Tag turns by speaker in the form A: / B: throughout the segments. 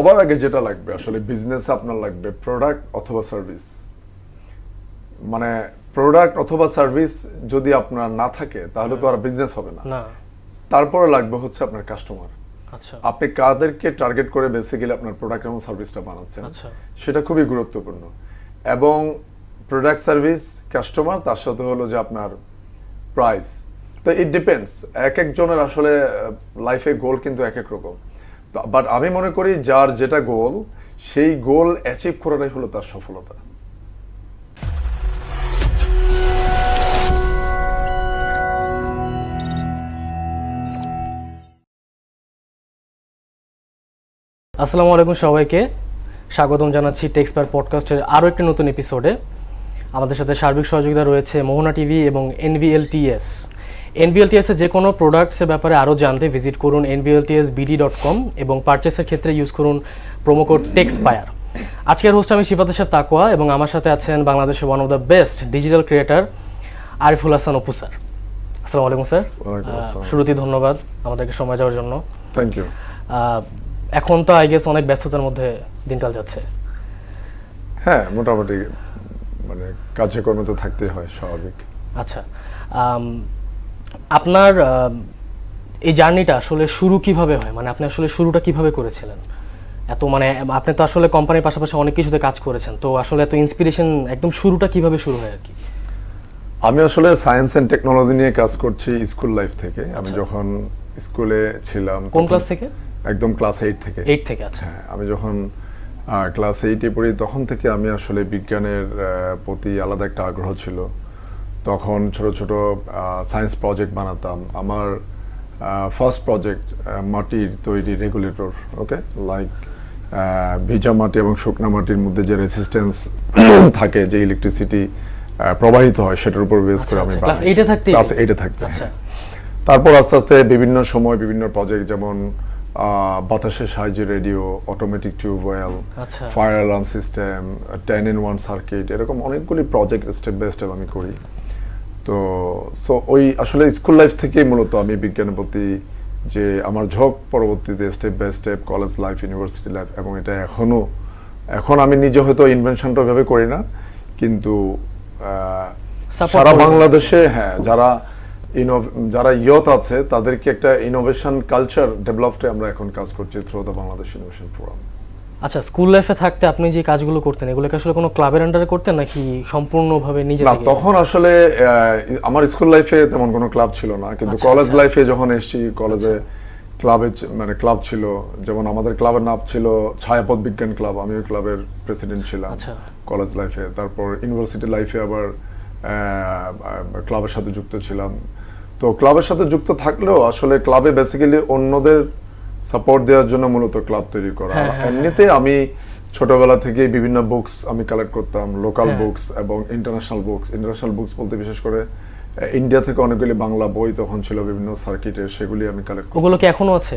A: সবার আগে যেটা লাগবে আসলে বিজনেসে আপনার লাগবে প্রোডাক্ট অথবা সার্ভিস। মানে প্রোডাক্ট অথবা সার্ভিস যদি আপনার না থাকে তাহলে তো আর বিজনেস হবে না। তারপরে লাগবে হচ্ছে আপনার কাস্টমার।
B: আচ্ছা,
A: আপনি কাদেরকে টার্গেট করে বেসিক্যালি আপনার প্রোডাক্ট এবং সার্ভিসটা বানাচ্ছেন, সেটা খুবই গুরুত্বপূর্ণ। এবং প্রোডাক্ট সার্ভিস কাস্টমার তার সাথে হলো যে আপনার প্রাইস। তো ইট ডিপেন্ডস, এক একজনের আসলে লাইফে গোল কিন্তু এক এক রকম। বাট আমি মনে করি যার যেটা গোল, সেই গোল অ্যাচিভ করাটাই হলো তার সফলতা।
B: আসসালামু আলাইকুম সবাইকে, স্বাগতম জানাচ্ছি টেক্সপায়ার পডকাস্টের আরও একটি নতুন এপিসোডে। আমাদের সাথে সার্বিক সহযোগিতা রয়েছে মোহনা টিভি এবং NVLTS। NVLTS-এর যে কোনো প্রোডাক্টসের ব্যাপারে আরও জানতে ভিজিট করুন nvltsbd.com এবং পারচেসের ক্ষেত্রে ইউজ করুন প্রোমো কোড টেক্সপায়ার। আজকের হোস্ট আমি সিফাত আশরাফ তাকওয়া এবং আমার সাথে আছেন বাংলাদেশের one of the best digital creator Ariful Hasan Apu sir. আসসালামু আলাইকুম স্যার। শুরুতেই ধন্যবাদ আমাদেরকে সময় যাওয়ার জন্য।
A: Thank you.
B: এখন তো আই গেস অনেক ব্যস্ততার মধ্যে দিনকাল যাচ্ছে।
A: হ্যাঁ, মোটামুটি মানে কার্যক্রমে তো থাকতেই হয়, স্বাভাবিক।
B: আচ্ছা, আপনার এই জার্নিটা আসলে শুরু কিভাবে হয়, মানে আপনি আসলে শুরুটা কিভাবে করেছিলেন? এত মানে আপনি তো আসলে কোম্পানির পাশাপাশি অনেক কিছুতে কাজ করেছেন, তো আসলে এত ইন্সপিরেশন একদম শুরুটা কিভাবে শুরু হয় আর কি?
A: আমি আসলে সায়েন্স অ্যান্ড টেকনোলজি নিয়ে কাজ করছি স্কুল লাইফ থেকে। আমি যখন স্কুলে ছিলাম।
B: কোন ক্লাস থেকে?
A: একদম ক্লাস 8 থেকে।
B: 8 থেকে, আচ্ছা।
A: হ্যাঁ, আমি যখন ক্লাস 8-এ পড়ি তখন থেকে আমি আসলে বিজ্ঞানের প্রতি আলাদা একটা আগ্রহ ছিল। তখন ছোট ছোট সায়েন্স প্রজেক্ট বানাতাম। আমার ফার্স্ট প্রজেক্ট মাটির তৈরি রেগুলেটর, ওকে, লাইক ভিজা মাটি এবং শুকনা মাটির মধ্যে যে রেসিস্ট্যান্স থাকে, যে ইলেকট্রিসিটি প্রবাহিত হয়, সেটার উপর বেস করে আমি
B: ক্লাস 8-এ
A: থাকতে। তারপর আস্তে আস্তে বিভিন্ন সময় বিভিন্ন প্রজেক্ট, যেমন বাতাসের সাহায্যে radio, automatic tubewell, fire alarm system, 10-in-1 circuit, এরকম অনেকগুলি প্রজেক্ট স্টেপ বাই স্টেপ আমি করি। তো ওই আসলে স্কুল লাইফ থেকেই মূলত আমি বিজ্ঞানের প্রতি যে আমার ঝোঁক, পরবর্তীতে step by step college life, university life, এবং এটা এখন আমি নিজে হয়তো ইনভেনশনটা ওইভাবে করি না, কিন্তু সারা বাংলাদেশে হ্যাঁ যারা ইয়ত আছে তাদেরকে একটা ইনোভেশন কালচার ডেভেলপে আমরা এখন কাজ করছি through the Bangladesh innovation forum.
B: আচ্ছা, স্কুল লাইফে থাকতে আপনি যে কাজগুলো করতেন এগুলো কি আসলে কোনো ক্লাবের আন্ডারে করতেন নাকি সম্পূর্ণভাবে নিজে?
A: না, তখন আসলে আমার স্কুল লাইফে তেমন কোনো ক্লাব ছিল না, কিন্তু কলেজ লাইফে যখন এসেছি, কলেজে ক্লাবে মানে ক্লাব ছিল। যেমন আমাদের ক্লাবের নাম ছিল ছায়াপথ বিজ্ঞান ক্লাব, আমি ওই ক্লাবের প্রেসিডেন্ট ছিলাম কলেজ লাইফে। তারপর ইউনিভার্সিটি লাইফে আবার ক্লাবের সাথে যুক্ত ছিলাম। তো ক্লাবের সাথে যুক্ত থাকলেও আসলে ক্লাবে বেসিক্যালি অন্যদের সাপোর্ট দেওয়ার জন্য মূলত ক্লাব তৈরি করা। এমনিতে আমি ছোটবেলা থেকে বিভিন্ন বুকস আমি কালেক্ট করতাম, লোকাল বুকস এবং ইন্টারন্যাশনাল বুকস বলতে বিশেষ করে ইন্ডিয়া থেকে অনেকগুলি বাংলা বই তখন ছিল বিভিন্ন সার্কিটের, সেগুলি আমি কালেক্ট করতাম।
B: ওগুলো কি এখনো আছে?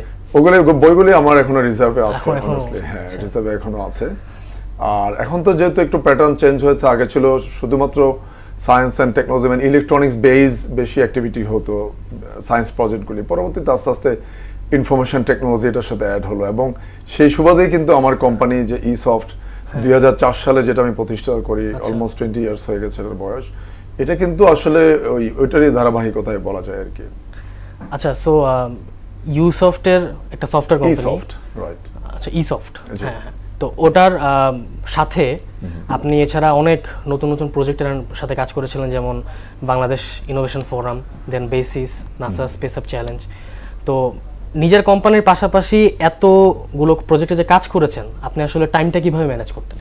A: বইগুলি আমার এখনো রিজার্ভে আছে, অনেস্টলি। হ্যাঁ, রিজার্ভে এখনো আছে। আর এখন তো যেহেতু একটু প্যাটার্ন চেঞ্জ হয়েছে, আগে ছিল শুধুমাত্র সায়েন্স অ্যান্ড টেকনোলজি মানে ইলেকট্রনিক্স বেস বেশি অ্যাক্টিভিটি হতো সায়েন্স প্রজেক্টগুলি। পরবর্তীতে আস্তে আস্তে ইনফরমেশন টেকনোলজি এটার সাথে অ্যাড হলো, এবং সেই সুবাদেই কিন্তু আমার কোম্পানি যে ইসফট 2004 সালে যেটা আমি প্রতিষ্ঠা করি, অলমোস্ট 20 ইয়ার্স হয়ে গেছে এর বয়স, এটা কিন্তু আসলে ওইটারই ধারাবাহিকতায় বলা যায় আর কি।
B: আচ্ছা, সো ইউসফটের একটা সফটওয়্যার কোম্পানি,
A: ইসফট, রাইট?
B: আচ্ছা, ইসফট, হ্যাঁ। তো ওটার সাথে আপনি এছাড়া অনেক নতুন নতুন প্রজেক্টের সাথে কাজ করেছিলেন, যেমন Bangladesh innovation forum, then BASIS, NASA space apps challenge. তো নিজের কোম্পানির পাশাপাশি এতগুলো প্রজেক্টে যে কাজ করেছেন, আপনি আসলে টাইমটা কিভাবে ম্যানেজ করতেন?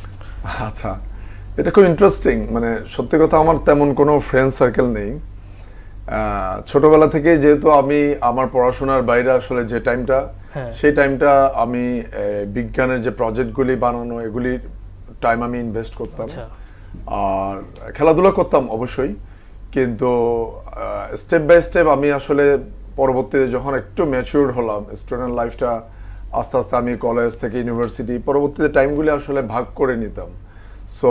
A: আচ্ছা, এটা খুব ইন্টারেস্টিং। মানে সত্যি কথা, আমার তেমন কোনো ফ্রেন্ড সার্কেল নেই। ছোটবেলা থেকে যেহেতু আমি আমার পড়াশোনার বাইরে আসলে যে টাইমটা, সেই টাইমটা আমি বিজ্ঞানের যে প্রজেক্টগুলি বানানো, এগুলির টাইম আমি ইনভেস্ট করতাম। আর খেলাধুলা করতাম অবশ্যই, কিন্তু স্টেপ বাই স্টেপ আমি আসলে পরবর্তীতে যখন একটু ম্যাচিউর হলাম, স্টুডেন্ট লাইফটা আস্তে আস্তে আমি কলেজ থেকে ইউনিভার্সিটি, পরবর্তীতে টাইমগুলি আসলে ভাগ করে নিতাম। সো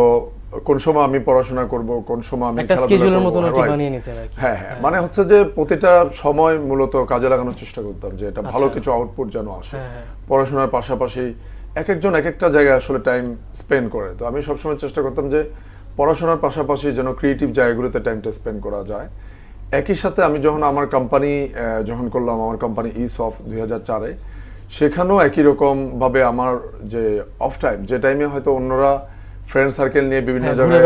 A: কোন সময় আমি পড়াশোনা করব, কোন সময় আমি খেলাধুলা করব। হ্যাঁ, মানে হচ্ছে যে প্রতিটা সময় মূলত কাজে লাগানোর চেষ্টা করতাম যে এটা ভালো কিছু আউটপুট যেন আসে। পড়াশোনার পাশাপাশি এক একজন এক একটা জায়গায় আসলে টাইম স্পেন্ড করে। তো আমি সবসময় চেষ্টা করতাম যে পড়াশোনার পাশাপাশি যেন ক্রিয়েটিভ জায়গাগুলোতে টাইমটা স্পেন্ড করা যায়। একই সাথে আমি যখন আমার কোম্পানি যখন করলাম, আমার কোম্পানি ইসফট 2004-এ, সেখানেও একই রকমভাবে আমার যে অফ টাইম, যে টাইমে হয়তো অন্যরা ফ্রেন্ড সার্কেল নিয়ে বিভিন্ন জায়গায়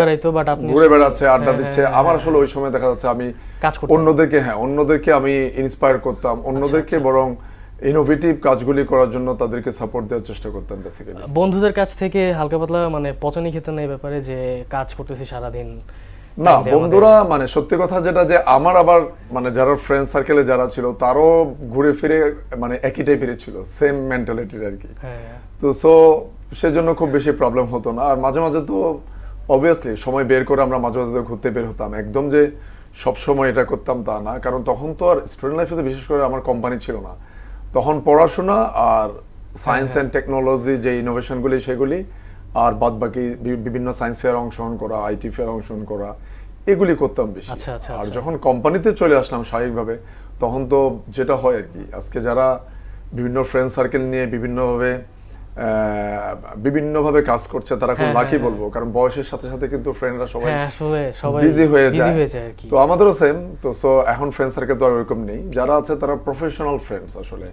A: ঘুরে বেড়াচ্ছে, আড্ডা দিচ্ছে, আমার আসলে ওই সময় দেখা যাচ্ছে আমি অন্যদেরকে আমি ইন্সপায়ার করতাম, অন্যদেরকে বরং ইনোভেটিভ কাজগুলি করার জন্য তাদেরকে সাপোর্ট দেওয়ার চেষ্টা করতাম বেসিক্যালি।
B: বন্ধুদের কাছ থেকে হালকা পাতলা মানে পচানি খেতে না এই ব্যাপারে যে কাজ করতেছি সারাদিন?
A: না, বন্ধুরা মানে সত্যি কথা যেটা, যে আমার আবার মানে যারা ফ্রেন্ড সার্কেলে যারা ছিল তারও ঘুরে ফিরে মানে একই টাইপের ছিল, সেম মেন্টালিটির আর কি। তো সো সেজন্য খুব বেশি প্রবলেম হতো না। আর মাঝে মাঝে তো অবভিয়াসলি সময় বের করে আমরা মাঝে মাঝে ঘুরতে বের হতাম, একদম যে সব সময় এটা করতাম তা না, কারণ তখন তো আর স্টুডেন্ট লাইফে তো বিশেষ করে আমার কোম্পানি ছিল না, তখন পড়াশোনা আর সায়েন্স অ্যান্ড টেকনোলজি যে ইনোভেশনগুলি সেগুলি, আর বাদ বাকি বিভিন্ন সায়েন্স ফেয়ার অংশগ্রহণ করা, আইটি ফেয়ার অংশগ্রহণ করা, এগুলি করতাম বেশি। আর যখন কোম্পানিতে চলে আসলাম স্বাভাবিকভাবে, তখন তো যেটা হয় আর কি, আজকে যারা বিভিন্ন ফ্রেন্ড সার্কেল নিয়ে বিভিন্নভাবে কাজ করছে তারা খুব লাকি বলবো, কারণ বয়সের সাথে সাথে কিন্তু ফ্রেন্ডরা সবাই বিজি হয়ে যায়। তো আমাদেরও সেম। তো সো এখন ফ্রেন্ড সার্কেল তো আর ওরকম নেই, যারা আছে তারা প্রফেশনাল ফ্রেন্ডস আসলে,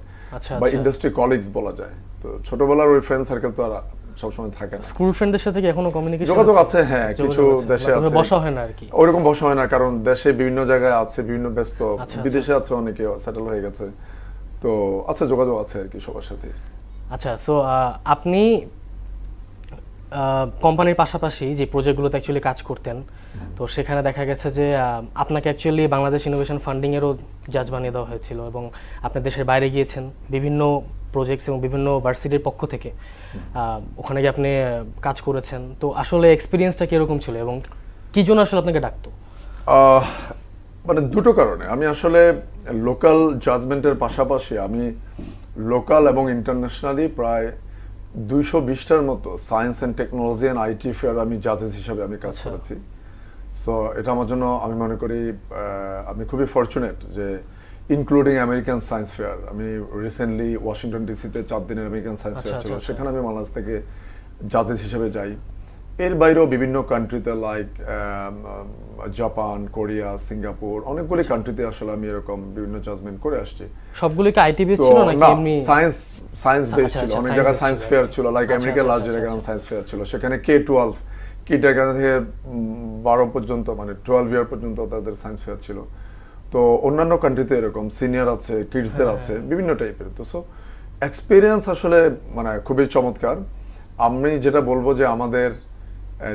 A: বা ইন্ডাস্ট্রি কলিগস বলা যায়। তো ছোটবেলার ওই ফ্রেন্ড সার্কেল তো আর সবসময় থাকে না।
B: স্কুল ফ্রেন্ডদের সাথে কি এখনো কমিউনিকেশন
A: যোগাযোগ আছে? হ্যাঁ, কিছু দেশে আছে,
B: বসা হয় না আর কি,
A: ওরকম বসা হয় না, কারণ দেশে বিভিন্ন জায়গায় আছে, বিভিন্ন ব্যস্ত, বিদেশে আছে, অনেকে সেটেল হয়ে গেছে, তো আচ্ছা যোগাযোগ আছে আর কি সবার সাথে।
B: আচ্ছা, সো আপনি কোম্পানির পাশাপাশি যে প্রজেক্টগুলোতে অ্যাকচুয়ালি কাজ করতেন, তো সেখানে দেখা গেছে যে আপনাকে অ্যাকচুয়ালি বাংলাদেশ ইনোভেশন ফান্ডিংয়েরও জাজ বানিয়ে দেওয়া হয়েছিল, এবং আপনি দেশের বাইরে গিয়েছেন বিভিন্ন প্রজেক্টস এবং বিভিন্ন ভার্সিটির পক্ষ থেকে, ওখানে গিয়ে আপনি কাজ করেছেন। তো আসলে এক্সপিরিয়েন্সটা কীরকম ছিল এবং কী জন্য আসলে আপনাকে ডাকতো?
A: মানে দুটো কারণে। আমি আসলে লোকাল জাজমেন্টের পাশাপাশি আমি লোকাল এবং ইন্টারন্যাশনালি প্রায় 220টার মতো science and technology and IT fair আমি জাজেস হিসাবে আমি কাজ করেছি। সো এটা আমার জন্য আমি মনে করি আমি খুবই ফরচুনেট যে ইনক্লুডিং আমেরিকান সায়েন্স ফেয়ার, আমি রিসেন্টলি ওয়াশিংটন ডিসিতে 4 দিনের আমেরিকান সায়েন্স ফেয়ার ছিল, সেখানে আমি বাংলাদেশ থেকে জাজেস হিসেবে যাই। এর বাইরেও বিভিন্ন কান্ট্রিতে লাইক জাপান, কোরিয়া, সিঙ্গাপুর, অনেকগুলি কান্ট্রিতে আসলে আমি এরকম বিভিন্ন জাজমেন্ট করে আসছি।
B: সবগুলো কি আইটি বেস ছিল নাকি এমনি
A: সায়েন্স বেস ছিল? অনেক জায়গায় সায়েন্স ফেয়ার ছিল, লাইক আমেরিকার লার্জ জায়গায় সায়েন্স ফেয়ার ছিল, সেখানে K-12 কিন্ডারগার্টেন থেকে 12 পর্যন্ত, মানে 12 ইয়ার পর্যন্ত তাদের সায়েন্স ফেয়ার ছিল। তো অন্যান্য কান্ট্রিতে এরকম সিনিয়র আছে, কিডসদের আছে, বিভিন্ন টাইপের। তো সো এক্সপিরিয়েন্স আসলে মানে খুবই চমৎকার। আমি যেটা বলবো যে আমাদের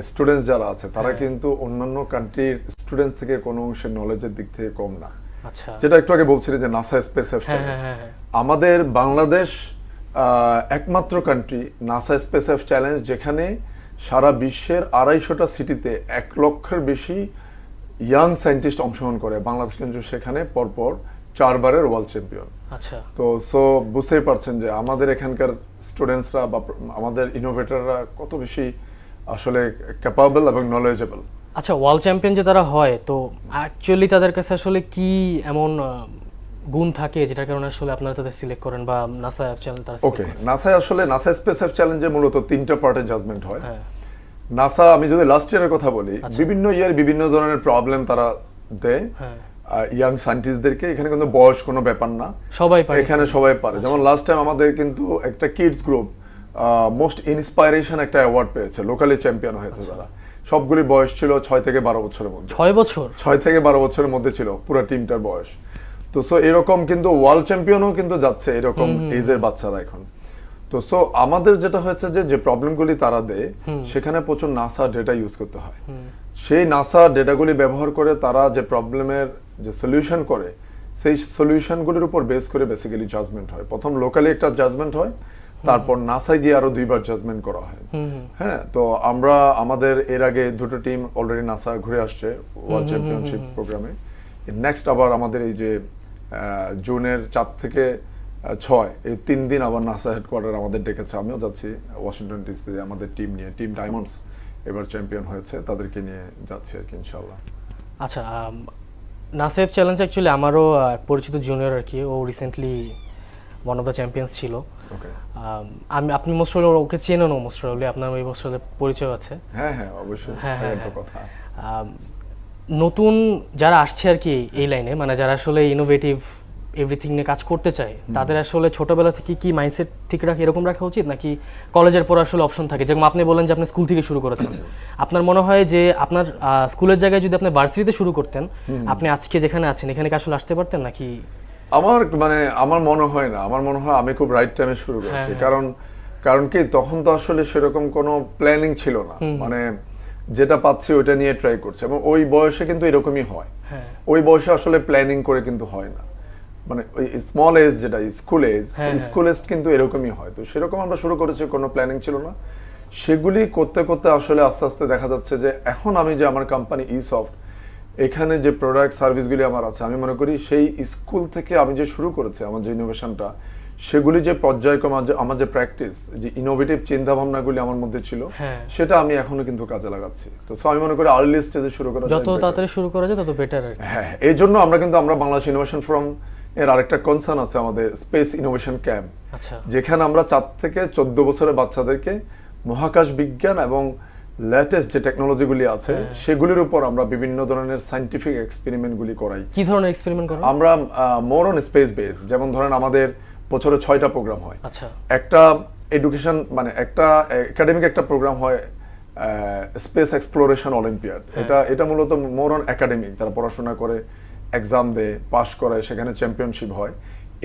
A: স্টুডেন্টস যারা আছে তারা কিন্তু অন্যান্য কান্ট্রির স্টুডেন্টস থেকে কোনো অংশের নলেজের দিক থেকে কম না। যেটা একটু আগে বলছিলেন যে নাসা স্পেস এফ চ্যালেঞ্জ, আমাদের বাংলাদেশ একমাত্র country NASA space F challenge যেখানে সারা বিশ্বের 250টা সিটিতে 1 লক্ষের বেশি ইয়াং সায়েন্টিস্ট অংশগ্রহণ করে। বাংলাদেশ কিন্তু সেখানে পরপর 4 বারের ওয়ার্ল্ড চ্যাম্পিয়ন। তো সো বুঝতেই পারছেন যে আমাদের এখানকার স্টুডেন্টসরা বা আমাদের ইনোভেটররা কত বেশি আসলে ক্যাপাবল এবং নলেজেবল।
B: আচ্ছা, ওয়ার্ল্ড চ্যাম্পিয়ন যে তারা হয়, তো অ্যাকচুয়ালি তাদের কাছে আসলে কি এমন গুণ থাকে যেটার কারণে আসলে আপনারা তাদের সিলেক্ট করেন বা নাসা চ্যালেঞ্জ তারা?
A: ওকে, নাসা আসলে নাসা স্পেস এফ চ্যালেঞ্জে মূলত 3টা পার্টে জাজমেন্ট হয়। নাসা, আমি যদি লাস্ট ইয়ারের কথা বলি, বিভিন্ন ইয়ার বিভিন্ন ধরনের প্রবলেম তারা দেয় ইয়াং সায়েন্টিস্টদেরকে। এখানে কিন্তু বয়স কোনো ব্যাপার না, সবাই পারে, এখানে সবাই পারে। যেমন লাস্ট টাইম আমাদের কিন্তু একটা কিডস গ্রুপ মোস্ট ইন্সপাইরেশন একটা অ্যাওয়ার্ড পেয়েছে, লোকালি চ্যাম্পিয়ন হয়েছে তারা। সবগুলি বয়স ছিল 6 থেকে 12 বছরের মধ্যে। 6 থেকে 12 বছরের মধ্যে ছিল পুরো টিমটার বয়স। তো সো এরকম কিন্তু ওয়ার্ল্ড চ্যাম্পিয়নও কিন্তু যাচ্ছে এরকম এজের বাচ্চারা এখন। তো সো আমাদের যেটা হয়েছে যে প্রবলেমগুলি তারা দেয় সেখানে প্রচুর নাসা ডেটা ইউজ করতে হয়। সেই নাসা ডেটাগুলি ব্যবহার করে তারা যে প্রবলেমের যে সলিউশন করে, সেই সলিউশনগুলির উপর বেস করে বেসিক্যালি জাজমেন্ট হয়। প্রথম লোকালি একটা জাজমেন্ট হয়, তারপর নাসায় গিয়ে আরো 2বার জাজমেন্ট করা হয়। হ্যাঁ, তো আমরা আমাদের এর আগে 2টো টিম অলরেডি নাসা ঘুরে আসছে ওয়ার্ল্ড চ্যাম্পিয়নশিপ প্রোগ্রামে। নেক্সট আবার আমাদের এই যে জুনের 4 থেকে 6 এই 3 দিন আবার নাসা হেডকোয়ার্টার আমাদের ডেকেছে, আমিও যাচ্ছি ওয়াশিংটন ডিসিতে আমাদের টিম নিয়ে। টিম ডায়মন্ডস এবার চ্যাম্পিয়ন হয়েছে, তাদেরকে নিয়ে যাচ্ছি আর কি ইনশাআল্লাহ।
B: আচ্ছা, নাসা চ্যালেঞ্জ অ্যাকচুয়ালি আমারও পরিচিত জুনিয়র আর কি, ও recently one of the champions ছিল।
A: ওকে,
B: আপনি মোস্ট ওকে চেনেন, মোস্ট আপনার ওই মোস্ট পরিচয় আছে।
A: হ্যাঁ হ্যাঁ অবশ্যই, থাকার তো কথা।
B: নতুন যারা আসছে আর কি এই লাইনে, মানে যারা আসলে ইনোভেটিভ এভরিথিং নিয়ে কাজ করতে চায়, তাদের আসলে ছোটবেলা থেকে কি মাইন্ডসেট ঠিক রাখা এরকম রাখা উচিত, নাকি কলেজের পর আসলে অপশন থাকে? যেমন আপনি বলেন যে আপনি স্কুল থেকে শুরু করেছেন, আপনার মনে হয় যে আপনার স্কুলের জায়গায় যদি আপনি ভার্সিটিতে শুরু করতেন, আপনি আজকে যেখানে আছেন এখানে কি আসলে আসতে পারতেন নাকি?
A: আমার মনে হয় না, আমার মনে হয় আমি খুব রাইট টাইমে শুরু করেছি। কারণ কি তখন তো আসলে সেরকম কোনো প্ল্যানিং ছিল না, মানে যেটা পাচ্ছি ওইটা নিয়ে ট্রাই করছে। এবং ওই বয়সে কিন্তু এরকমই হয়, ওই বয়সে আসলে প্ল্যানিং করে কিন্তু হয় না, মানে ওই স্মল এজ যেটা স্কুল এজ কিন্তু এরকমই হয়। তো সেরকম আমরা শুরু করেছি, কোনো প্ল্যানিং ছিল না। সেগুলি করতে করতে আসলে আস্তে আস্তে দেখা যাচ্ছে যে এখন আমি যে আমার কোম্পানি ইসফট, এখানে যে প্রোডাক্ট সার্ভিসগুলি আমার আছে, আমি মনে করি সেই স্কুল থেকে আমি যে শুরু করেছি আমার যে ইনোভেশনটা, সেগুলি যে পর্যায়ক্রমে আমার যে প্র্যাকটিস, যে ইনোভেটিভ চিন্তা ভাবনাগুলি আমার মধ্যে ছিল, সেটা আমি এখনো কিন্তু কাজে লাগাচ্ছি। তো আমি মনে করি আর্লি স্টেজে শুরু করা,
B: যত তাড়াতাড়ি শুরু করা যায় তত বেটার।
A: হ্যাঁ, এই জন্য আমরা বাংলাদেশ ইনোভেশন ফোরাম এর আরেকটা কনসার্ন আছে আমাদের স্পেস ইনোভেশন ক্যাম্প, যেখানে আমরা 4 থেকে 14 বছরের বাচ্চাদেরকে মহাকাশ বিজ্ঞান এবং লেটেস্ট যে টেকনোলজিগুলি আছে সেগুলির উপর আমরা বিভিন্ন ধরনের সায়েন্টিফিক এক্সপেরিমেন্টগুলি করাই।
B: কি ধরনের এক্সপেরিমেন্ট করেন?
A: আমরা মোর অন স্পেস বেস, যেমন ধরেন আমাদের বছরে 6টা প্রোগ্রাম হয়।
B: আচ্ছা,
A: একটা এডুকেশন মানে একটা একাডেমিক একটা প্রোগ্রাম হয় স্পেস এক্সপ্লোরেশন অলিম্পিয়াড। এটা মূলত মোর অন একাডেমিক, তারা পড়াশোনা করে, এক্সাম দেয়, পাস করে, সেখানে চ্যাম্পিয়নশিপ হয়।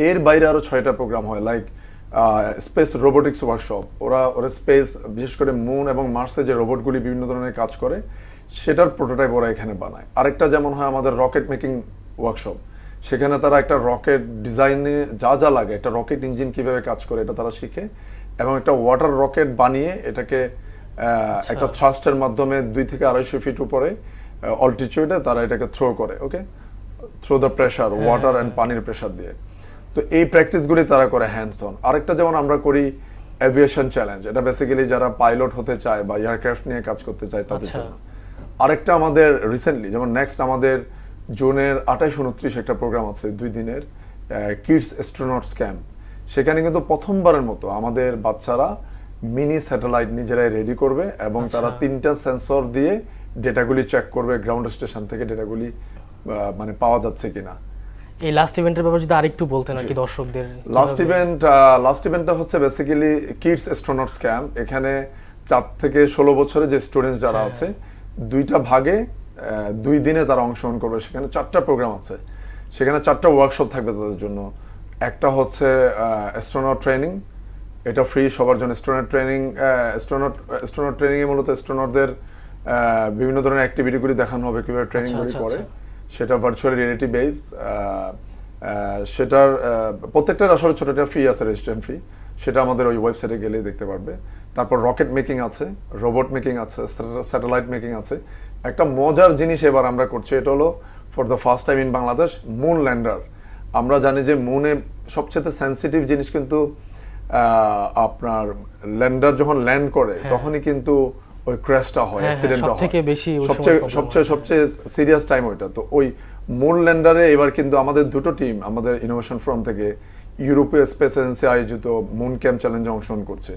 A: এর বাইরে আরো 6টা প্রোগ্রাম হয়, লাইক স্পেস রোবোটিক্স ওয়ার্কশপ। ওরা স্পেস, বিশেষ করে মুন এবং মার্সে যে রোবটগুলি বিভিন্ন ধরনের কাজ করে, সেটার প্রোটোটাইপ ওরা এখানে বানায়। আরেকটা যেমন হয় আমাদের রকেট মেকিং ওয়ার্কশপ, সেখানে তারা একটা রকেট ডিজাইনে যা যা লাগে, একটা রকেট ইঞ্জিন কিভাবে কাজ করে এটা তারা শিখে, এবং একটা ওয়াটার রকেট বানিয়ে এটাকে একটা থ্রাস্টের মাধ্যমে 2 থেকে 250 ফিট উপরে অল্টিটিউডে তারা এটাকে থ্রো করে, okay, through the pressure, water and পানির প্রেশার দিয়ে। তো এই প্র্যাকটিসগুলি তারা করে হ্যান্ডস অন। আরেকটা যেমন আমরা করি এভিয়েশন চ্যালেঞ্জ, এটা বেসিক্যালি যারা পাইলট হতে চায় বা এয়ারক্রাফট নিয়ে কাজ করতে চায় তাদের জন্য। আরেকটা আমাদের রিসেন্টলি, যেমন নেক্সট আমাদের জুনের 28-29 একটা প্রোগ্রাম আছে 2 দিনের, কিডস অ্যাস্ট্রোনটস ক্যাম্প। সেখানে কিন্তু প্রথমবারের মতো আমাদের বাচ্চারা মিনি স্যাটেলাইট নিজেরাই রেডি করবে, এবং তারা 3টা সেন্সর দিয়ে ডেটাগুলি চেক করবে গ্রাউন্ড স্টেশন থেকে, ডেটাগুলি মানে পাওয়া যাচ্ছে কিনা।
B: এই লাস্ট ইভেন্টের ব্যাপারে যদি আরেকটু বলতেন আর কি দর্শকদের।
A: লাস্ট ইভেন্টটা হচ্ছে বেসিক্যালি কিডস অ্যাস্ট্রোনটস ক্যাম্প। এখানে 4 থেকে 16 বছরের যে স্টুডেন্টস যারা আছে, 2টা ভাগে 2 দিনে তারা অংশগ্রহণ করবে। সেখানে 4টা প্রোগ্রাম আছে, সেখানে 4টা ওয়ার্কশপ থাকবে তাদের জন্য। একটা হচ্ছে অ্যাস্ট্রোনট ট্রেনিং, এটা ফ্রি সবার জন্য। অ্যাস্ট্রোনট ট্রেনিংয়ে মূলত অ্যাস্ট্রোনটদের বিভিন্ন ধরনের অ্যাক্টিভিটিগুলি দেখানো হবে, কীভাবে ট্রেনিংগুলি করে, সেটা ভার্চুয়াল রিয়েলিটি বেস। সেটার প্রত্যেকটার আসলে ছোট একটা ফি আছে, রেজিস্ট্রেশন ফি, সেটা আমাদের ওই ওয়েবসাইটে গেলেই দেখতে পারবে। তারপর রকেট মেকিং আছে, রোবট মেকিং আছে, স্যাটেলাইট মেকিং আছে। একটা মজার জিনিস এবার আমরা করছি, এটা হলো for the first time in Bangladesh moon lander. আমরা জানি যে মুনে সবচেয়ে সেন্সিটিভ জিনিস কিন্তু আপনার ল্যান্ডার যখন ল্যান্ড করে তখনই কিন্তু ওই ক্র্যাশটা হয়, অ্যাক্সিডেন্টটা হয়, সবচেয়ে সিরিয়াস টাইম ওইটা। তো ওই মুন ল্যান্ডারে এবার কিন্তু আমাদের 2টো টিম আমাদের ইনোভেশন ফোরাম থেকে ইউরোপীয় স্পেস এজেন্সি আয়োজিত মুন ক্যাম্প চ্যালেঞ্জে অংশগ্রহণ করছে।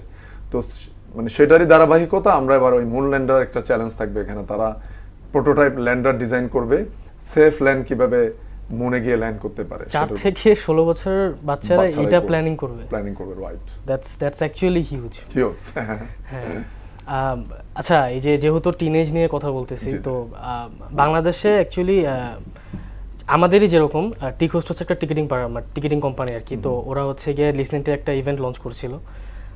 A: তো মানে সেটারই ধারাবাহিকতা আমরা এবার ওই মুন ল্যান্ডার একটা চ্যালেঞ্জ থাকবে এখানে। তারা প্রোটোটাইপ ল্যান্ডার ডিজাইন করবে, সেফ ল্যান্ড কিভাবে মুনে গিয়ে ল্যান্ড করতে পারে।
B: 4 থেকে 16 বছরের বাচ্চারা এটা প্ল্যানিং করবে,
A: রাইট।
B: That's actually huge.
A: হ্যাঁ।
B: আচ্ছা, এই যেহেতু টিনেজ নিয়ে কথা বলতেছি, তো বাংলাদেশে অ্যাকচুয়ালি আমাদেরই যেরকম টিকোস্ট হচ্ছে একটা টিকিটিং কোম্পানি আর কি। তো ওরা হচ্ছে গিয়ে রিসেন্টলি একটা ইভেন্ট লঞ্চ করছিল।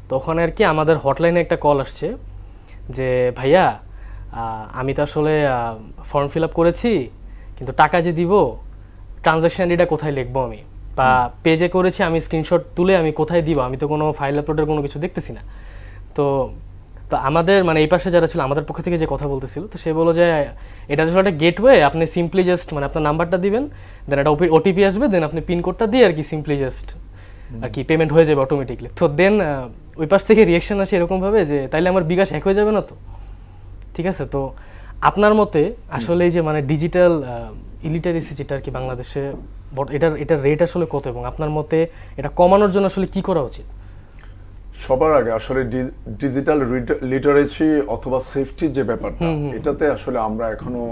B: তো ওখানে আর কি আমাদের হটলাইনে একটা কল আসছে যে ভাইয়া, আমি তো আসলে ফর্ম ফিল আপ করেছি, কিন্তু টাকা যে দিব ট্রানজ্যাকশন আইডিটা কোথায় লিখবো আমি, বা পেজে করেছি আমি স্ক্রিনশট তুলে আমি কোথায় দিব, আমি তো কোনো ফাইল আপলোডের কোনো কিছু দেখতেছি না। তো আমাদের মানে এই পাশে যারা ছিল আমাদের পক্ষ থেকে যে কথা বলতেছিল, তো সে বললো যে এটা আসলে একটা গেটওয়ে, আপনি সিম্পলি জাস্ট মানে আপনার নাম্বারটা দিবেন, দেন একটা ওটিপি আসবে, দেন আপনি পিন কোডটা দিয়ে আর কি সিম্পলি জাস্ট আর কি পেমেন্ট হয়ে যাবে অটোমেটিকলি। তো দেন ওই পাশ থেকে রিয়েকশন আসে এরকমভাবে যে তাইলে আমার বিকাশ হ্যাক হয়ে যাবে না তো? ঠিক আছে, তো আপনার মতে আসলে এই যে মানে ডিজিটাল ইলিটারেসি যেটা আর কি বাংলাদেশে, এটার রেট আসলে কত, এবং আপনার মতে এটা কমানোর জন্য আসলে কি করা উচিত?
A: সবার আগে আসলে ডিজিটাল লিটারেসি অথবা সেফটি যে ব্যাপারটা, এটাতে আসলে আমরা এখনো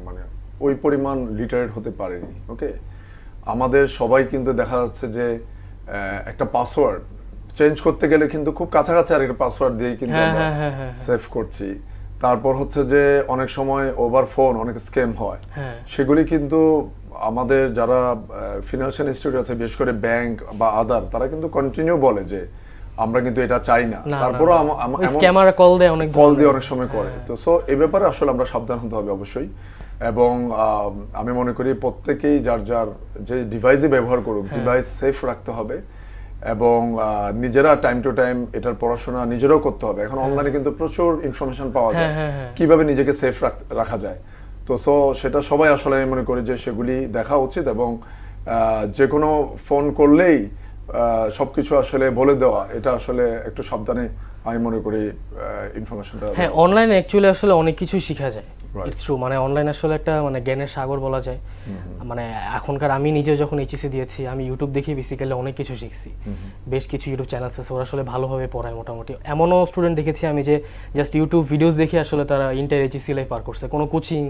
A: মানে ওই পরিমাণ লিটারেট হতে পারিনি। ওকে, আমাদের সবাই কিন্তু দেখা যাচ্ছে যে একটা পাসওয়ার্ড চেঞ্জ করতে গেলে কিন্তু খুব কাছাকাছি আর একটা পাসওয়ার্ড দিয়ে কিন্তু আমরা সেভ করছি। তারপর হচ্ছে যে অনেক সময় ওভার ফোন অনেক স্ক্যাম হয়, সেগুলি কিন্তু আমাদের যারা ফিনান্সিয়াল ইনস্টিটিউট আছে, বিশেষ করে ব্যাংক বা আদার, তারা কিন্তু কন্টিনিউ বলে যে আমরা কিন্তু এটা চাই না, তারপরও
B: স্ক্যামাররা কল দেয়
A: অনেক সময় করে। তো সো এই ব্যাপারে আসলে আমরা সাবধান হতে হবে অবশ্যই। এবং আমি মনে করি প্রত্যেকেই যার যার যে ডিভাইসই ব্যবহার করুক, ডিভাইস সেফ রাখতে হবে এবং নিজেরা টাইম টু টাইম এটার পড়াশোনা নিজেরাও করতে হবে। এখন অনলাইনে কিন্তু প্রচুর ইনফরমেশন পাওয়া যায় কিভাবে নিজেকে সেফ রাখা যায়। তো সো সেটা সবাই আসলে আমি মনে করি যে সেগুলি দেখা উচিত এবং যে কোনো ফোন করলেই সবকিছু আসলে বলে দেওয়া, এটা আসলে একটু সাবধানে আমি মনে করি ইনফরমেশনটা।
B: হ্যাঁ, অনলাইনে অ্যাকচুয়ালি আসলে অনেক কিছুই শেখা যায়। ইটস ট্রু, মানে অনলাইন আসলে একটা মানে জ্ঞানের সাগর বলা যায়। মানে এখনকার আমি নিজে যখন এইচএসসি দিয়েছি, আমি ইউটিউব দেখে বেসিক্যালি অনেক কিছু শিখছি। বেশ কিছু ইউটিউব চ্যানেলস আছে, ওরা আসলে ভালোভাবে পড়ায় মোটামুটি। এমনও স্টুডেন্ট দেখেছি আমি যে জাস্ট ইউটিউব ভিডিওস দেখে আসলে তারা ইন্টার এইচএসসি লাইফ পার করছে, কোনো কোচিং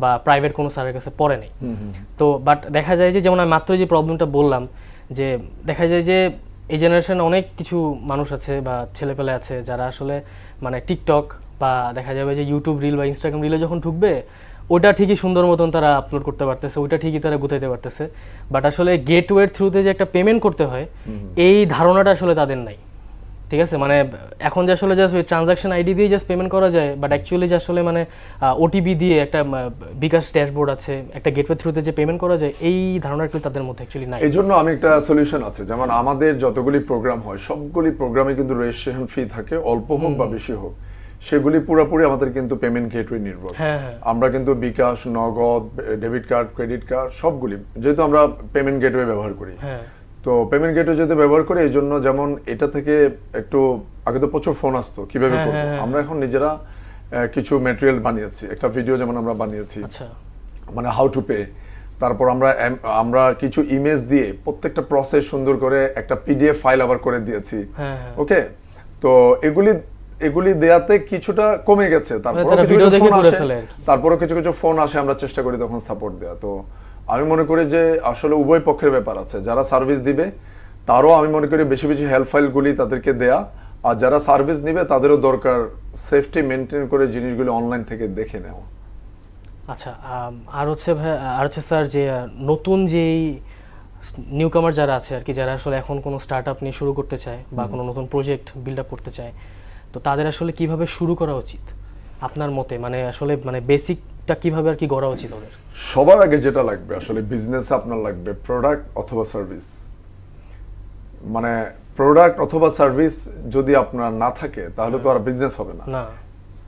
B: বা প্রাইভেট কোনো স্যারের কাছে পড়ে নেই। তো বাট দেখা যায় যে, যেমন আমি মাত্র যে প্রবলেমটা বললাম, যে দেখা যায় যে এই জেনারেশনে অনেক কিছু মানুষ আছে বা ছেলেপেলে আছে যারা আসলে মানে টিকটক বা দেখা যাবে যে ইউটিউব রিল বা ইনস্টাগ্রাম রিলে যখন ঢুকবে, ওটা ঠিকই সুন্দর মতন তারা আপলোড করতে পারতেছে, ওইটা ঠিকই তারা গুতাইতে পারতেছে, বাট আসলে গেটওয়ের থ্রুতে যে একটা পেমেন্ট করতে হয়, এই ধারণাটা আসলে তাদের নাই। ঠিক আছে, মানে এখন যে আসলে জাস্ট ওই ট্রানজাকশন আইডি দিয়ে জাস্ট পেমেন্ট করা যায়, বাট অ্যাকচুয়ালি যে আসলে মানে ওটিপি দিয়ে একটা বিকাশ ড্যাশবোর্ড আছে, একটা গেটওয়ে থ্রুতে যে পেমেন্ট করা যায়, এই ধারণা একটু তাদের মধ্যে অ্যাকচুয়ালি নাই।
A: এই জন্য আমি একটা সলিউশন আছে, যেমন আমাদের যতগুলি প্রোগ্রাম হয় সবগুলি প্রোগ্রামে কিন্তু রেজিস্ট্রেশন ফি থাকে, অল্প হোক বা বেশি হোক, সেগুলি পুরোপুরি আমাদের কিন্তু পেমেন্ট গেটওয়ে নির্ভর। আমরা কিন্তু বিকাশ, নগদ, ডেবিট কার্ড, ক্রেডিট কার্ড সবগুলি, যেহেতু আমরা পেমেন্ট গেটওয়ে ব্যবহার করি, তো পেমেন্ট গেটওয়ে যেহেতু ব্যবহার করি, এই জন্য যেমন এটা থেকে একটু আগে তো প্রচুর ফোন আসতো কিভাবে করবো, আমরা এখন নিজেরা কিছু ম্যাটেরিয়াল বানিয়েছি, একটা ভিডিও যেমন আমরা বানিয়েছি মানে হাউ টু পে, তারপর আমরা কিছু ইমেজ দিয়ে প্রত্যেকটা প্রসেস সুন্দর করে একটা পিডিএফ ফাইল আবার করে দিয়েছি। ওকে, তো এগুলি দেয়াতে কিছুটা কমে গেছে, তারপরও কিছু কিছু ফোন আসে, আমরা চেষ্টা করি তখন সাপোর্ট দেওয়া। তো আমি মনে করি যে আসলে উভয় পক্ষের ব্যাপার আছে, যারা সার্ভিস দিবে তারও আমি মনে করি বেশি বেশি হেল্প ফাইলগুলি তাদেরকে দেয়া, আর যারা সার্ভিস নিবে তাদেরও দরকার সেফটি মেনটেন করে জিনিসগুলো অনলাইন থেকে দেখে নেওয়া।
B: আচ্ছা, আর হচ্ছে স্যার, যে নতুন যেই নিউকামার যারা আছে আর কি, যারা আসলে এখন কোনো স্টার্ট আপ নিয়ে শুরু করতে চায় বা কোনো নতুন প্রজেক্ট বিল্ড আপ করতে চায়, তো তাদের আসলে কিভাবে শুরু করা উচিত আপনার মতে? মানে আসলে মানে বেসিকটা কিভাবে আর কি গড়া উচিত ওদের?
A: সবার আগে যেটা লাগবে আসলে বিজনেসে আপনার লাগবে প্রোডাক্ট অথবা সার্ভিস। মানে প্রোডাক্ট অথবা সার্ভিস যদি আপনার না থাকে তাহলে তো আর বিজনেস হবে না।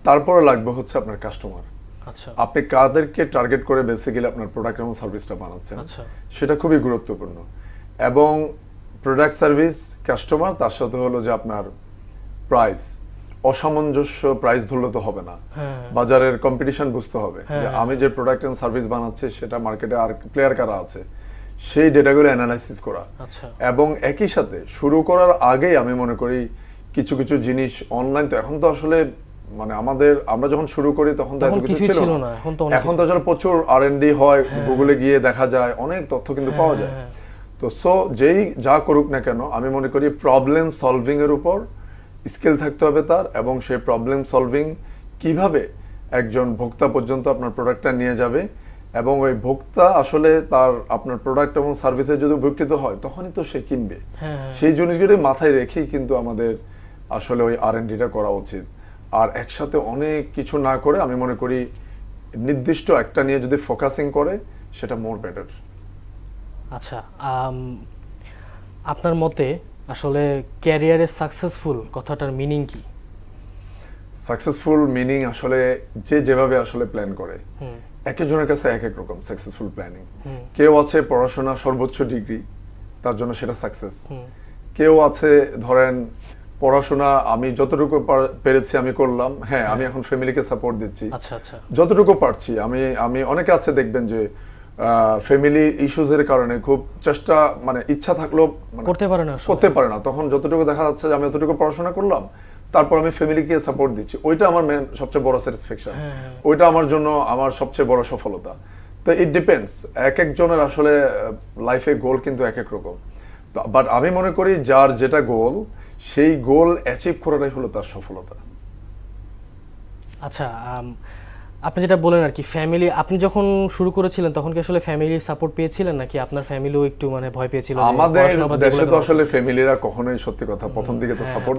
A: তারপরে লাগবে হচ্ছে আপনার কাস্টমার।
B: আচ্ছা,
A: আপনি কাদেরকে টার্গেট করে বেসিক্যালি আপনার প্রোডাক্ট এবং সার্ভিসটা বানাচ্ছেন, সেটা খুবই গুরুত্বপূর্ণ। এবং প্রোডাক্ট, সার্ভিস, কাস্টমার, তার সাথে হলো যে আপনার প্রাইস, অসামঞ্জস্য প্রাইস ধরলে তো হবে না, বাজারের কম্পিটিশন বুঝতে হবে যে আমি যে প্রোডাক্ট এন্ড সার্ভিস বানাচ্ছি সেটা মার্কেটে আর প্লেয়ার কারা আছে, সেই ডেটাগুলো অ্যানালাইসিস করা। এবং একই সাথে শুরু করার আগেই আমি মনে করি কিছু কিছু জিনিস অনলাইন, তো এখন তো আসলে মানে আমরা যখন শুরু করি তখন তো এত কিছু ছিল না, এখন তো আসলে প্রচুর R&D হয়, গুগলে গিয়ে দেখা যায়, অনেক তথ্য কিন্তু পাওয়া যায়। তো সো যেই যা করুক না কেন আমি মনে করি প্রবলেম সলভিং এর উপর স্কিল থাকতে হবে তার, এবং সেই প্রবলেম সলভিং কিভাবে একজন ভোক্তা পর্যন্ত আপনার প্রোডাক্টটা নিয়ে যাবে, এবং ওই ভোক্তা আসলে তার আপনার প্রোডাক্ট এবং সার্ভিসে যদি উপকৃত হয় তখনই তো সে কিনবে। সেই জিনিসগুলো মাথায় রেখেই কিন্তু আমাদের আসলে ওই R&Dটা করা উচিত। আর একসাথে অনেক কিছু না করে আমি মনে করি নির্দিষ্ট একটা নিয়ে যদি ফোকাসিং করে সেটা মোর বেটার।
B: আচ্ছা, আপনার মতে আসলে ক্যারিয়ারে সাকসেসফুল কথাটার মিনিং কি?
A: সাকসেসফুল মিনিং আসলে যে যেভাবে আসলে প্ল্যান করে, এক একজনের কাছে এক এক রকম সাকসেসফুল প্ল্যানিং। কেউ আছে পড়াশোনা সর্বোচ্চ ডিগ্রি, তার জন্য সেটা সাকসেস। কেউ আছে ধরেন পড়াশোনা আমি যতটুকু পেরেছি আমি করলাম, হ্যাঁ আমি এখন ফ্যামিলিকে সাপোর্ট দিচ্ছি যতটুকু পারছি। আমি অনেকে আছে দেখবেন যে ফ্যামিলি ইস্যুজের কারণে খুব চেষ্টা মানে ইচ্ছা থাকলেও
B: করতে পারে না
A: করতে পারে না, তখন যতটুকু দেখা যাচ্ছে যে আমি যতটুকু পড়াশোনা করলাম তারপর আমি ফ্যামিলিকে সাপোর্ট দিচ্ছি, ওইটা আমার সবচেয়ে বড় স্যাটিসফ্যাকশন, ওইটা আমার জন্য আমার সবচেয়ে বড় সফলতা। তো ইট ডিপেন্ডস, এক একজনের আসলে লাইফে গোল কিন্তু এক এক রকম। বাট আমি মনে করি যার যেটা গোল সেই গোল অ্যাচিভ করাটাই হলো তার সফলতা।
B: আচ্ছা, আপনি যেটা বলেন আর কি, ফ্যামিলি, আপনি যখন শুরু করেছিলেন তখন কি আসলে ফ্যামিলির সাপোর্ট পেয়েছিলেন নাকি আপনার ফ্যামিলিও একটু মানে ভয় পেয়েছিল?
A: আমাদের দেশে তো আসলে ফ্যামিলিরা কখনোই সত্যি কথা প্রথম দিকে তো সাপোর্ট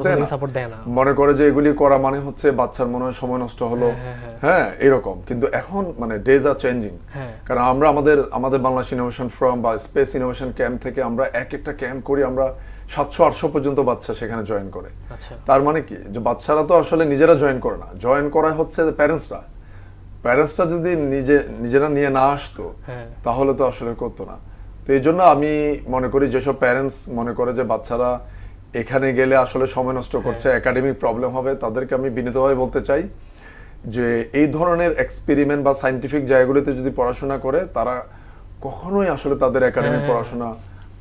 A: দেয় না, মনে করে যে এগুলি করা মানে হচ্ছে বাচ্চার মনে হয় সময় নষ্ট হলো, হ্যাঁ এরকম। কিন্তু এখন মানে ডেজ আর চেঞ্জিং, কারণ আমরা আমাদের বাংলাদেশ ইনোভেশন ফোরাম বা স্পেস ইনোভেশন ক্যাম্প থেকে আমরা এক একটা ক্যাম্প করি, আমরা 700-800 পর্যন্ত বাচ্চা সেখানে জয়েন করে। তার মানে কি যে বাচ্চারা তো আসলে নিজেরা জয়েন করে না, জয়েন করা হচ্ছে প্যারেন্টসরা যদি নিজেরা নিয়ে না আসতো তাহলে তো আসলে করতো না। তো এই জন্য আমি মনে করি যেসব প্যারেন্টস মনে করে যে বাচ্চারা এখানে গেলে আসলে সময় নষ্ট করছে, একাডেমিক প্রবলেম হবে, তাদেরকে আমি বিনীতভাবে বলতে চাই যে এই ধরনের এক্সপেরিমেন্ট বা সায়েন্টিফিক জায়গাগুলোতে যদি পড়াশোনা করে তারা কখনোই আসলে তাদের একাডেমিক পড়াশোনা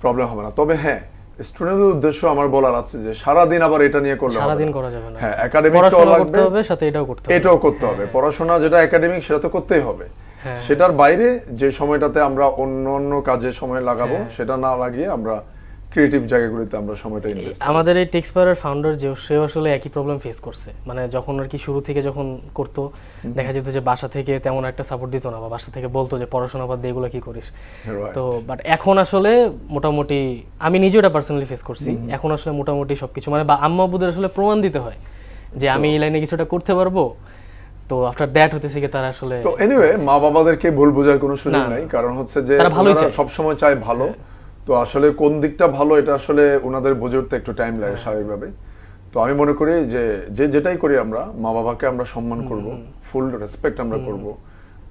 A: প্রবলেম হবে না। তবে হ্যাঁ, স্টুডেন্টদের উদ্দেশ্য আমার বলার আছে যে সারাদিন আবার এটা নিয়ে করলে
B: সারাদিন করা যাবে না,
A: হ্যাঁ একাডেমিকটাও লাগবে,
B: সাথে
A: এটাও করতে হবে। পড়াশোনা যেটা একাডেমিক সেটা তো করতেই হবে, সেটার বাইরে যে সময়টাতে আমরা অন্য কাজে সময় লাগাবো সেটা না লাগিয়ে আমরা ক্রিয়েটিভ জায়গাগুলোতে আমরা সময়টা ইনভেস্ট।
B: আমাদের এই টেক্সপায়ারের ফাউন্ডার যে সে আসলে একই প্রবলেম ফেস করছে, মানে যখন আর কি শুরু থেকে যখন করতো দেখা যেত যে বাসা থেকে তেমন একটা সাপোর্ট দিত না, বা বাসা থেকে বলতো যে পড়াশোনা বাদ দিয়ে এগুলো কি করিস। তো বাট এখন আসলে মোটামুটি আমি নিজেও এটা পার্সোনালি ফেস করছি, এখন আসলে মোটামুটি সবকিছু মানে বা আম্মা আব্বুদের আসলে প্রমাণ দিতে হয় যে আমি এই লাইনে কিছুটা করতে পারবো। তো আফটার দ্যাট হতেছে কি তারা আসলে,
A: তো এনিওয়ে মা বাবাদেরকে ভুল বোঝার কোনো সুযোগ নাই, কারণ হচ্ছে যে তারা সব সময় চায় ভালো। তো আসলে কোন দিকটা ভালো এটা আসলে ওনাদের বুঝে উঠতে একটু টাইম লাগে স্বাভাবিকভাবে। তো আমি মনে করি যে যেটাই করি আমরা মা বাবাকে আমরা সম্মান করব, ফুল রেসপেক্ট আমরা করব।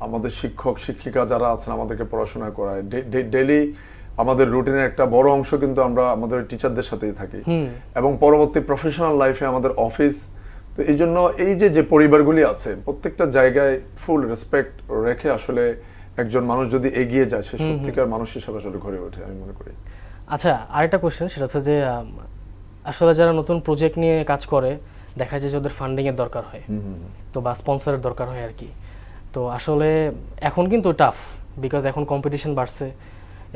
A: আমাদের শিক্ষক শিক্ষিকা যারা আছেন আমাদেরকে পড়াশোনা করায়, ডেইলি আমাদের রুটিনের একটা বড় অংশ কিন্তু আমরা আমাদের টিচারদের সাথেই থাকি, এবং পরবর্তী প্রফেশনাল লাইফে আমাদের অফিস। তো এই জন্য এই যে পরিবারগুলি আছে প্রত্যেকটা জায়গায় ফুল রেসপেক্ট রেখে আসলে একজন মানুষ যদি এগিয়ে যায় সে সত্যিকার মানুষ হিসেবে আসলে গড়ে ওঠে আমি মনে করি।
B: আচ্ছা, আরেকটা কোশ্চেন, সেটা হচ্ছে যে আসলে যারা নতুন প্রজেক্ট নিয়ে কাজ করে দেখা যায় যে ওদের ফান্ডিং এর দরকার হয়, তো বা স্পন্সরের দরকার হয় আর কি। তো আসলে এখন কিন্তু টাফ, বিকজ এখন কম্পিটিশন বাড়ছে,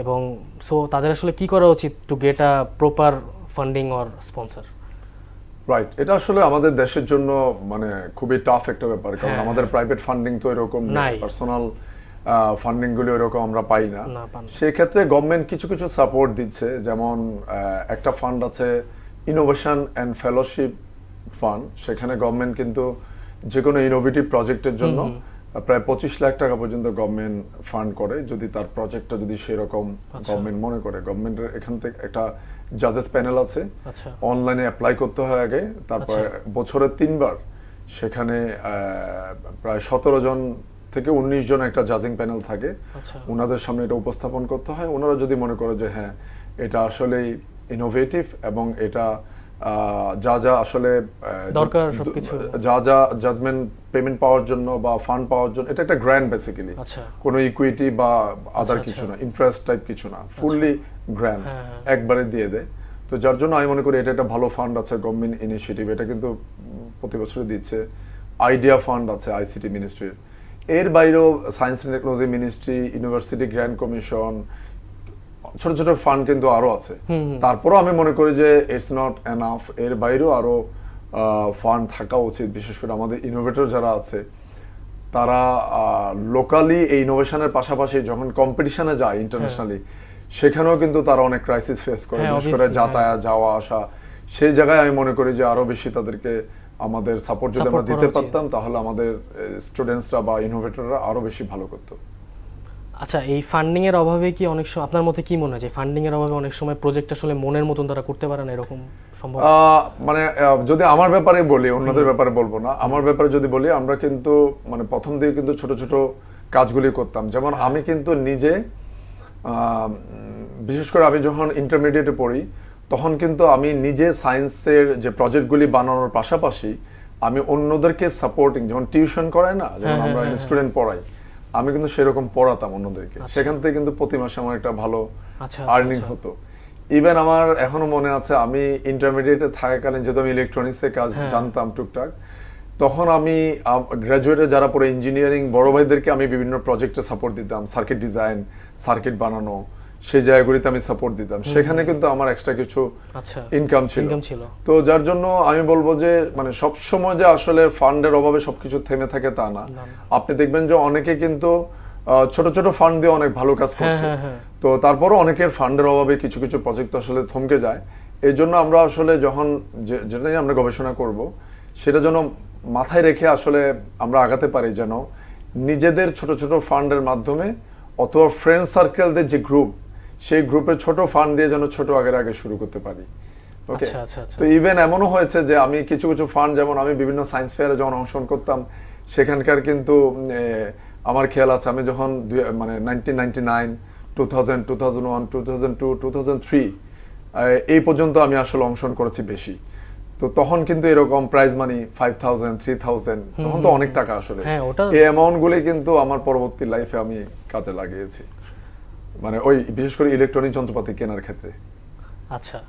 B: এবং সো তাদের আসলে কি করা উচিত to get a proper funding or sponsor?
A: Right, এটা আসলে আমাদের দেশের জন্য মানে খুবই টাফ একটা ব্যাপার, কারণ আমাদের প্রাইভেট ফান্ডিং তো এরকম নাই, পার্সোনাল ফান্ডিং গুলো এরকম আমরা পাই না। সেক্ষেত্রে গভর্নমেন্ট কিছু কিছু সাপোর্ট দিচ্ছে, যেমন একটা ফান্ড আছে ইনোভেশন অ্যান্ড ফেলোশিপ ফান্ড, সেখানে গভর্নমেন্ট কিন্তু যে কোনো ইনোভেটিভ প্রজেক্টের জন্য প্রায় 25 লাখ টাকা পর্যন্ত গভর্নমেন্ট ফান্ড করে, যদি তার প্রজেক্টটা যদি সেরকম গভর্নমেন্ট মনে করে। গভর্নমেন্টের এখান থেকে একটা জাজেস প্যানেল আছে, অনলাইনে অ্যাপ্লাই করতে হয় আগে, তারপরে বছরে 3 বার সেখানে প্রায় 17 জন থেকে 19 জন একটা জাজিং প্যানেল থাকে, ওনাদের সামনে এটা উপস্থাপন করতে হয়। ওনারা যদি মনে করে যে হ্যাঁ এটা আসলেই ইনোভেটিভ এবং এটা যা আসলে
B: দরকার সবকিছু,
A: যা জাজমেন্ট পেমেন্ট পাওয়ার জন্য বা ফান্ড পাওয়ার জন্য, এটা একটা গ্র্যান্ট বেসিক্যালি, কোনো ইকুইটি বা আদার কিছু না, ইন্টারেস্ট টাইপ কিছু না, ফুললি গ্র্যান্ট একবারে দিয়ে দেয়। তো যার জন্য আমি মনে করি এটা একটা ভালো ফান্ড আছে, গভর্নমেন্ট ইনিশিয়েটিভ, এটা কিন্তু প্রতি বছরই দিচ্ছে। আইডিয়া ফান্ড আছে আইসিটি মিনিস্ট্রির, এর বাইরেও science and technology ministry, university grant commission, ছোট ছোট ফান্ড কিন্তু আরো আছে। তারপরেও আমি মনে করি যে ইটস নট এনাফ, এর বাইরেও আরো ফান্ড থাকা উচিত। বিশেষ করে আমাদের ইনোভেটর যারা আছে তারা লোকালি এই ইনোভেশনের পাশাপাশি যখন কম্পিটিশনে যায় ইন্টারন্যাশনালি, সেখানেও কিন্তু তারা অনেক ক্রাইসিস ফেস করে, বিশেষ করে যাতায়াত যাওয়া আসা। সেই জায়গায় আমি মনে করি যে আরো বেশি তাদেরকে আমাদের সাপোর্ট যদি আমরা দিতে পারতাম তাহলে আমাদের স্টুডেন্টসরা বা ইনোভেটররা আরো বেশি ভালো করতো।
B: আচ্ছা, এই ফান্ডিং এর অভাবে কি অনেক সময় আপনার মতে কি মনে হয় যে ফান্ডিং এর অভাবে অনেক সময় প্রজেক্ট আসলে মনের মতন তারা করতে পারে না, এরকম সম্ভব?
A: মানে যদি আমার ব্যাপারে বলি, অন্যদের ব্যাপারে বলবো না, আমার ব্যাপারে যদি বলি, আমরা কিন্তু মানে প্রথম দিকে কিন্তু ছোট ছোট কাজগুলি করতাম। যেমন আমি কিন্তু নিজে বিশেষ করে আমি যখন ইন্টারমিডিয়েটে পড়ি তখন কিন্তু আমি নিজে সায়েন্সের যে প্রজেক্টগুলি বানানোর পাশাপাশি আমি অন্যদেরকে সাপোর্টিং, যেমন টিউশন করায় না, যেমন আমরা স্টুডেন্ট পড়াই, আমি কিন্তু সেরকম পড়াতাম অন্যদেরকে, সেখান থেকে কিন্তু প্রতি মাসে আমার একটা ভালো আর্নিং হতো। ইভেন আমার এখনো মনে আছে, আমি ইন্টারমিডিয়েটে থাকাকালীন যেহেতু আমি ইলেকট্রনিক্সের কাজ জানতাম টুকটাক, তখন আমি গ্র্যাজুয়েটে যারা পরে ইঞ্জিনিয়ারিং বড় ভাইদেরকে আমি বিভিন্ন প্রজেক্টে সাপোর্ট দিতাম, সার্কিট ডিজাইন, সার্কিট বানানো, সেই জায়গাগুলিতে আমি সাপোর্ট দিতাম। সেখানে কিন্তু আমার এক্সট্রা কিছু ইনকাম ছিল। তো যার জন্য আমি বলবো যে মানে সব সময় যে আসলে ফান্ডের অভাবে সবকিছু থেমে থাকে তা না। আপনি দেখবেন যে অনেকে কিন্তু ছোট ছোট ফান্ড দিয়ে অনেক ভালো কাজ করছে, তো তারপরও অনেকের ফান্ডের অভাবে কিছু কিছু প্রজেক্ট আসলে থমকে যায়। এই জন্য আমরা আসলে যখন যেটা নিয়ে আমরা গবেষণা করব, সেটা যেন মাথায় রেখে আসলে আমরা আগাতে পারি, যেন নিজেদের ছোট ছোট ফান্ডের মাধ্যমে অথবা ফ্রেন্ড সার্কেলদের যে গ্রুপ, সেই গ্রুপের ছোট ফান্ড দিয়ে যেন ছোট আগে শুরু করতে পারি। ওকে, তো ইভেন এমনও হয়েছে যে আমি কিছু কিছু ফান্ড, যেমন আমি বিভিন্ন সায়েন্স ফেয়ারে যখন অংশগ্রহণ করতাম, সেখানকার কিন্তু আমার খেয়াল আছে আমি যখন মানে 1999, 2000, 2001, 2002, 2003 এই পর্যন্ত আমি আসলে অংশগ্রহণ করেছি বেশি। তো তখন কিন্তু এরকম প্রাইজ মানি 5000, 3000, তখন তো অনেক টাকা আসলে। এই অ্যামাউন্ট গুলি কিন্তু আমার পরবর্তী লাইফে আমি কাজে লাগিয়েছি, মানে ওই বিশেষ করে ইলেকট্রনিক যন্ত্রপাতি কেনার ক্ষেত্রে।
B: আচ্ছা,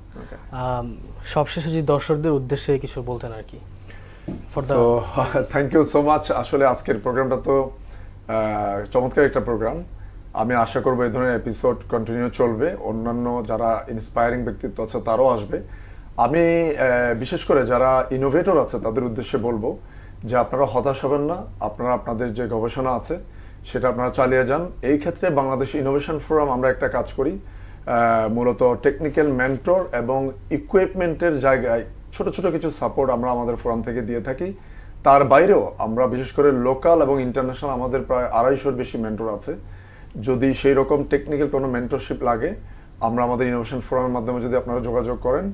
B: সবশেষে যে দর্শকদের উদ্দেশ্যে কিছু বলতেন আর কি।
A: So thank you so much. আসলে আজকের প্রোগ্রামটা তো চমৎকার একটা প্রোগ্রাম। আমি আশা করবো এই ধরনের এপিসোড কন্টিনিউ চলবে, অন্যান্য যারা ইন্সপায়ারিং ব্যক্তিত্ব আছে তারাও আসবে। আমি বিশেষ করে যারা ইনোভেটর আছে তাদের উদ্দেশ্যে বলবো যে আপনারা হতাশ হবেন না, আপনারা আপনাদের যে গবেষণা আছে সেটা আপনারা চালিয়ে যান। এই ক্ষেত্রে বাংলাদেশ ইনোভেশন ফোরাম আমরা একটা কাজ করি, মূলত টেকনিক্যাল মেন্টর এবং ইকুইপমেন্টের জায়গায় ছোট ছোট কিছু সাপোর্ট আমরা আমাদের ফোরাম থেকে দিয়ে থাকি। তার বাইরেও আমরা বিশেষ করে লোকাল এবং ইন্টারন্যাশনাল আমাদের প্রায় 250-র বেশি মেন্টর আছে। যদি সেই রকম টেকনিক্যাল কোনো মেন্টরশিপ লাগে, আমরা আমাদের ইনোভেশন ফোরামের মাধ্যমে যদি আপনারা যোগাযোগ করেন,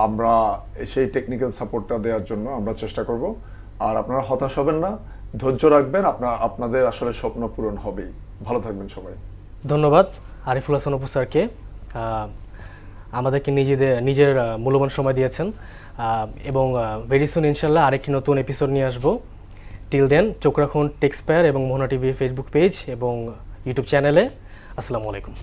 A: আমরা সেই টেকনিক্যাল সাপোর্টটা দেওয়ার জন্য আমরা চেষ্টা করব। আর আপনারা হতাশ হবেন না, ধৈর্য রাখবেন, আপনাদের আসলে স্বপ্ন পূরণ হবেই। ভালো থাকবেন সবাই।
B: ধন্যবাদ আরিফুল হাসান অপু স্যারকে, আমাদেরকে নিজের মূল্যবান সময় দিয়েছেন, এবং ভেরি সুন ইনশাল্লাহ আরেকটি নতুন এপিসোড নিয়ে আসবো। টিল দেন চোখ রাখুন টেক্সপায়ার এবং মোহনা টিভি ফেসবুক পেজ এবং ইউটিউব চ্যানেলে। আসসালামু আলাইকুম।